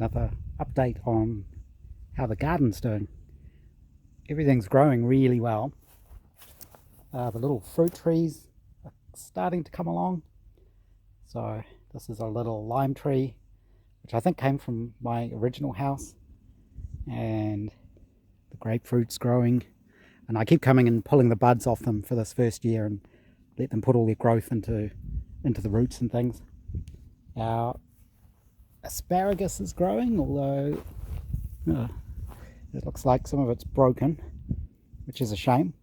another update on how the garden's doing. Everything's growing really well. The little fruit trees are starting to come along. So this is a little lime tree, which I think came from my original house, and the grapefruit's growing, and I keep coming and pulling the buds off them for this first year and let them put all their growth into the roots and things. Our asparagus is growing, although it looks like some of it's broken, which is a shame.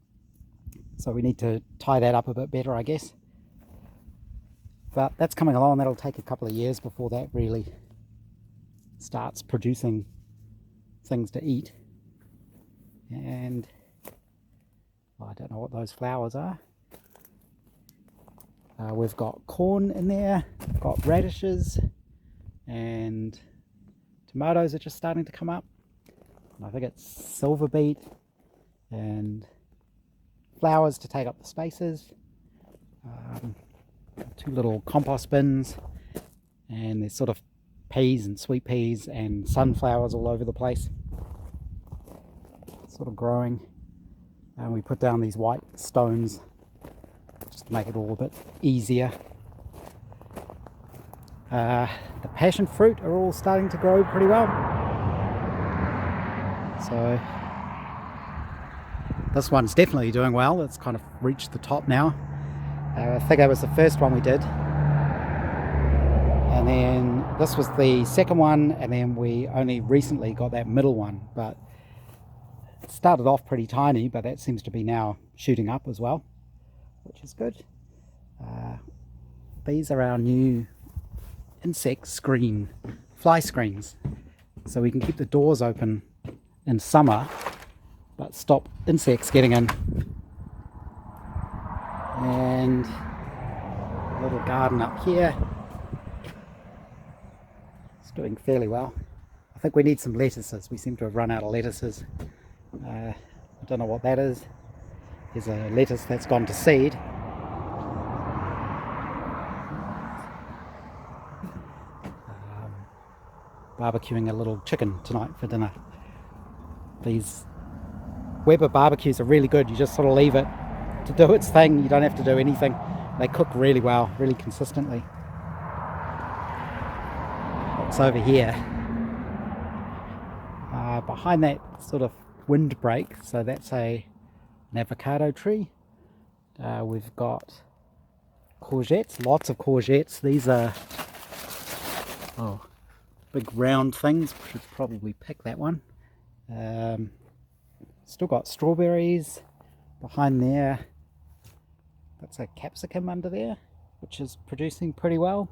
So we need to tie that up a bit better, I guess. But that's coming along. That'll take a couple of years before that really starts producing things to eat. And I don't know what those flowers are. We've got corn in there, we've got radishes, and tomatoes are just starting to come up. And I think it's silver beet and flowers to take up the spaces. Two little compost bins, and there's sort of peas and sweet peas and sunflowers all over the place, sort of growing. And we put down these white stones just to make it all a bit easier. The passion fruit are all starting to grow pretty well. So this one's definitely doing well. It's kind of reached the top now. I think that was the first one we did, and then this was the second one, and then we only recently got that middle one, but it started off pretty tiny, but that seems to be now shooting up as well, which is good. These are our new insect screen, fly screens, so we can keep the doors open in summer but stop insects getting in. And a little garden up here. It's doing fairly well. I think we need some lettuces. We seem to have run out of lettuces. I don't know what that is. There's a lettuce that's gone to seed. Barbecuing a little chicken tonight for dinner. These Weber barbecues are really good. You just sort of leave it to do its thing. You don't have to do anything. They cook really well, really consistently. What's over here? Behind that sort of windbreak, so that's an avocado tree. We've got courgettes, lots of courgettes. These are big round things. Should probably pick that one. Still got strawberries behind there. That's a capsicum under there, which is producing pretty well.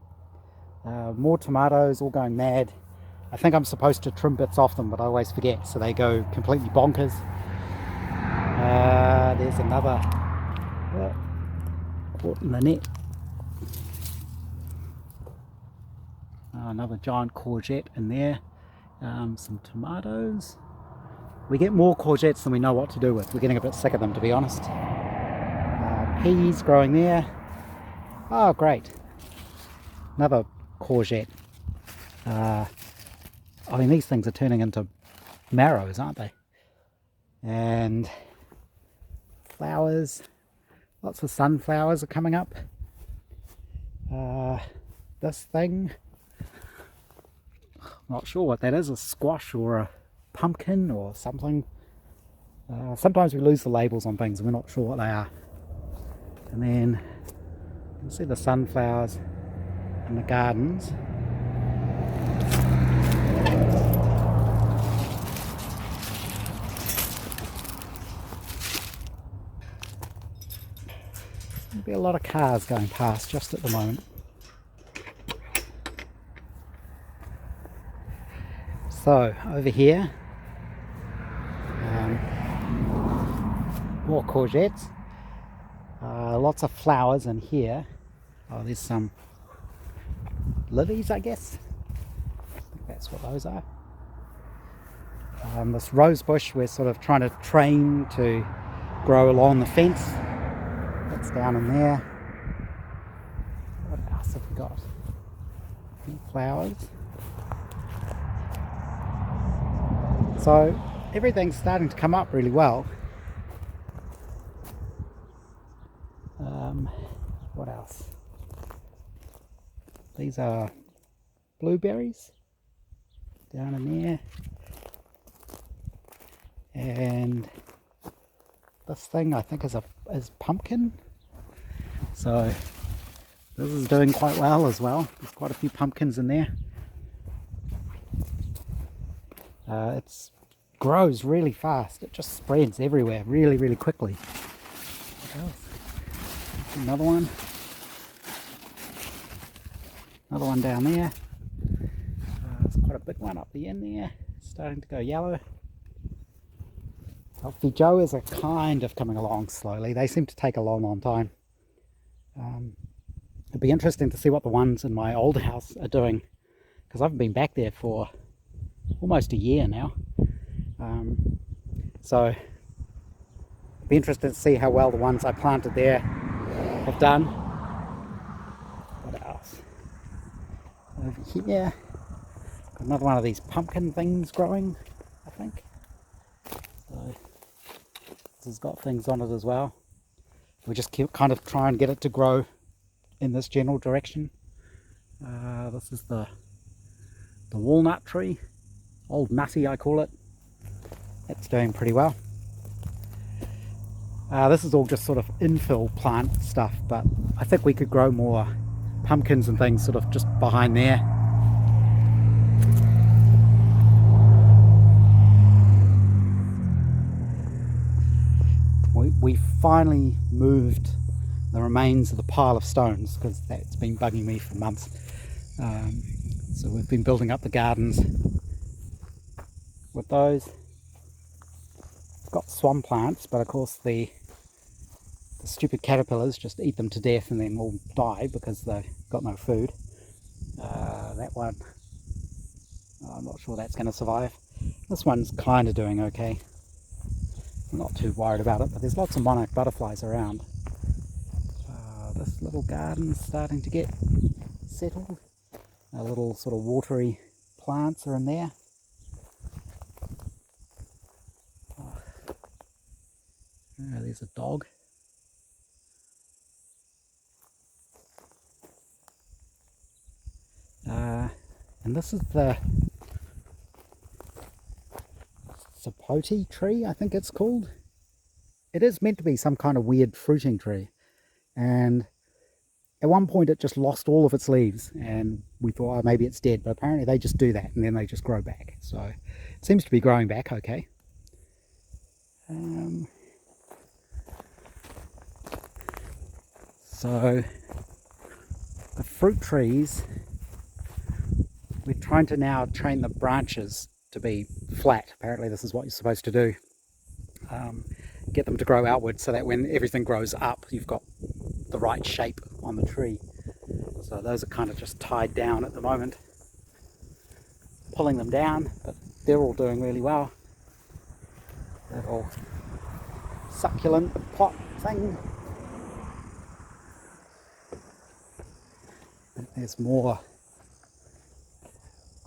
More tomatoes, all going mad. I think I'm supposed to trim bits off them, but I always forget, so they go completely bonkers. There's another caught in the net. Another giant courgette in there. Some tomatoes. We get more courgettes than we know what to do with. We're getting a bit sick of them, to be honest. Peas growing there. Oh, great. Another courgette. I mean, these things are turning into marrows, aren't they? And flowers. Lots of sunflowers are coming up. This thing, not sure what that is, a squash or a pumpkin or something. Sometimes we lose the labels on things and we're not sure what they are. And then you can see the sunflowers in the gardens. There'll be a lot of cars going past just at the moment. So over here, more courgettes. Lots of flowers in here. Oh, there's some lilies, I guess. I think that's what those are. This rose bush we're sort of trying to train to grow along the fence. That's down in there. What else have we got? More flowers. So everything's starting to come up really well. What else? These are blueberries down in there, and this thing I think is pumpkin. So this is doing quite well as well. There's quite a few pumpkins in there. It grows really fast. It just spreads everywhere really, really quickly. What else? Another one. Another one down there. There's quite a big one up the end there. It's starting to go yellow. Healthy Joes are kind of coming along slowly. They seem to take a long, long time. It'd be interesting to see what the ones in my old house are doing, because I haven't been back there for almost a year now. So it'd be interesting to see how well the ones I planted there have done. What else? Over here, got another one of these pumpkin things growing, I think. So this has got things on it as well. We just keep kind of try and get it to grow in this general direction. This is the walnut tree, old nutty I call it. It's doing pretty well. This is all just sort of infill plant stuff, but I think we could grow more pumpkins and things sort of just behind there. We finally moved the remains of the pile of stones, because that's been bugging me for months. So we've been building up the gardens with those. Got swan plants, but of course the stupid caterpillars just eat them to death and then all die because they've got no food. That one, I'm not sure that's going to survive. This one's kind of doing okay. I'm not too worried about it, but there's lots of monarch butterflies around. This little garden's starting to get settled. Our little sort of watery plants are in there. There's a dog. And this is the Sapote Tree, I think it's called. It is meant to be some kind of weird fruiting tree, and at one point it just lost all of its leaves, and we thought, oh, maybe it's dead, but apparently they just do that and then they just grow back. So it seems to be growing back okay. So the fruit trees, we're trying to now train the branches to be flat. Apparently this is what you're supposed to do. Get them to grow outward so that when everything grows up, you've got the right shape on the tree. So those are kind of just tied down at the moment. Pulling them down, but they're all doing really well. That all succulent pot thing. There's more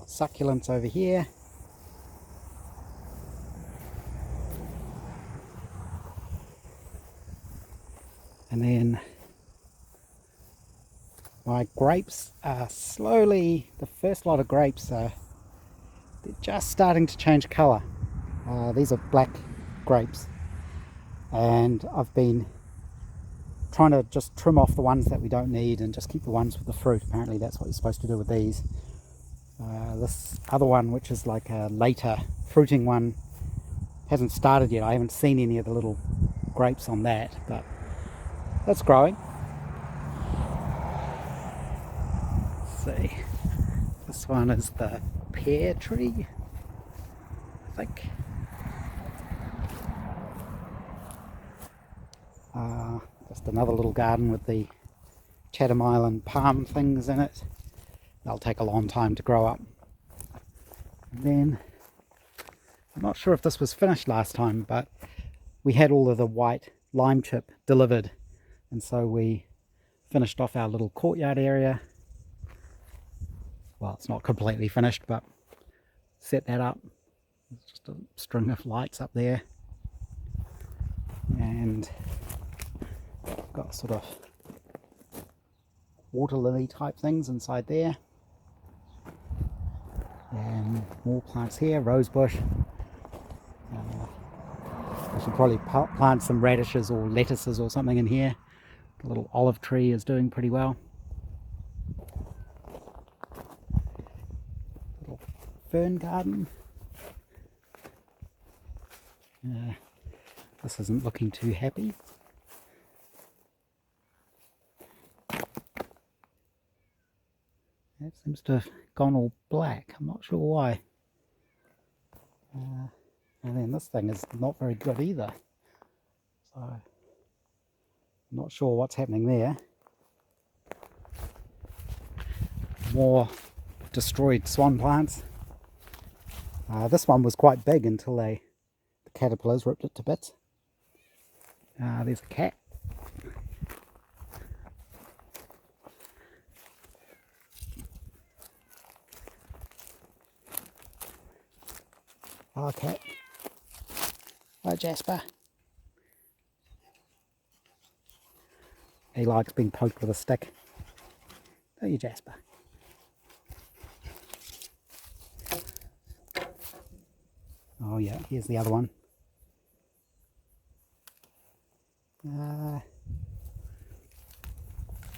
succulents over here. And then my grapes are slowly, the first lot of grapes are they're just starting to change colour. These are black grapes, and I've been trying to just trim off the ones that we don't need and just keep the ones with the fruit. Apparently that's what you're supposed to do with these. This other one, which is like a later fruiting one, hasn't started yet. I haven't seen any of the little grapes on that, but that's growing. Let's see. This one is the Pear Tree, I think. Just another little garden with the Chatham Island palm things in it. They'll take a long time to grow up. And then, I'm not sure if this was finished last time, but we had all of the white lime chip delivered, and so we finished off our little courtyard area. Well, it's not completely finished, but set that up. There's just a string of lights up there, and got sort of water lily type things inside there, and more plants here, rose bush. I should probably plant some radishes or lettuces or something in here. The little olive tree is doing pretty well. Little fern garden. This isn't looking too happy. That seems to have gone all black. I'm not sure why. And then this thing is not very good either. So I'm not sure what's happening there. More destroyed swan plants. This one was quite big until the caterpillars ripped it to bits. There's a cat. Hello, cat. Hello, Jasper. He likes being poked with a stick. Don't you, Jasper? Oh yeah, here's the other one.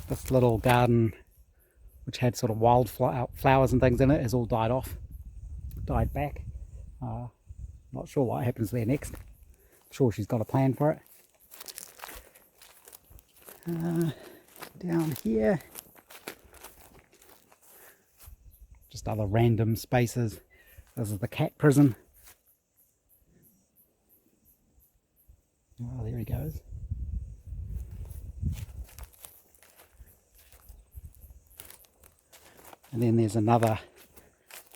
This little garden, which had sort of wild flowers and things in it, has all died off, died back. Not sure what happens there next. I'm sure she's got a plan for it. Down here, just other random spaces. This is the cat prison. Oh, there he goes. And then there's another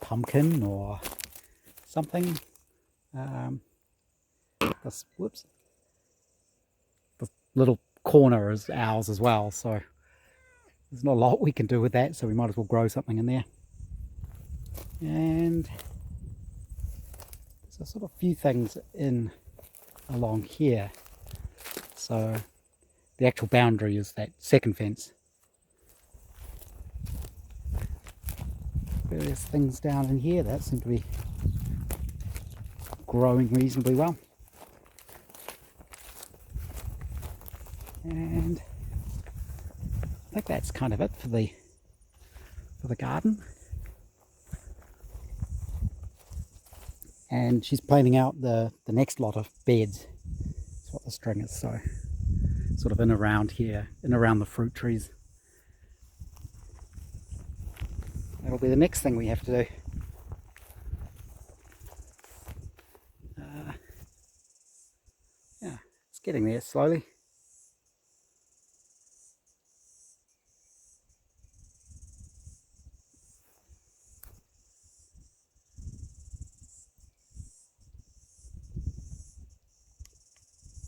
pumpkin or something. This little corner is ours as well, so there's not a lot we can do with that, so we might as well grow something in there. And there's a sort of few things in along here. So the actual boundary is that second fence. Various things down in here that seem to be growing reasonably well. And I think that's kind of it for the garden. And she's planning out the next lot of beds. That's what the string is. So sort of in around here, in around the fruit trees. That'll be the next thing we have to do. Yeah, it's getting there slowly.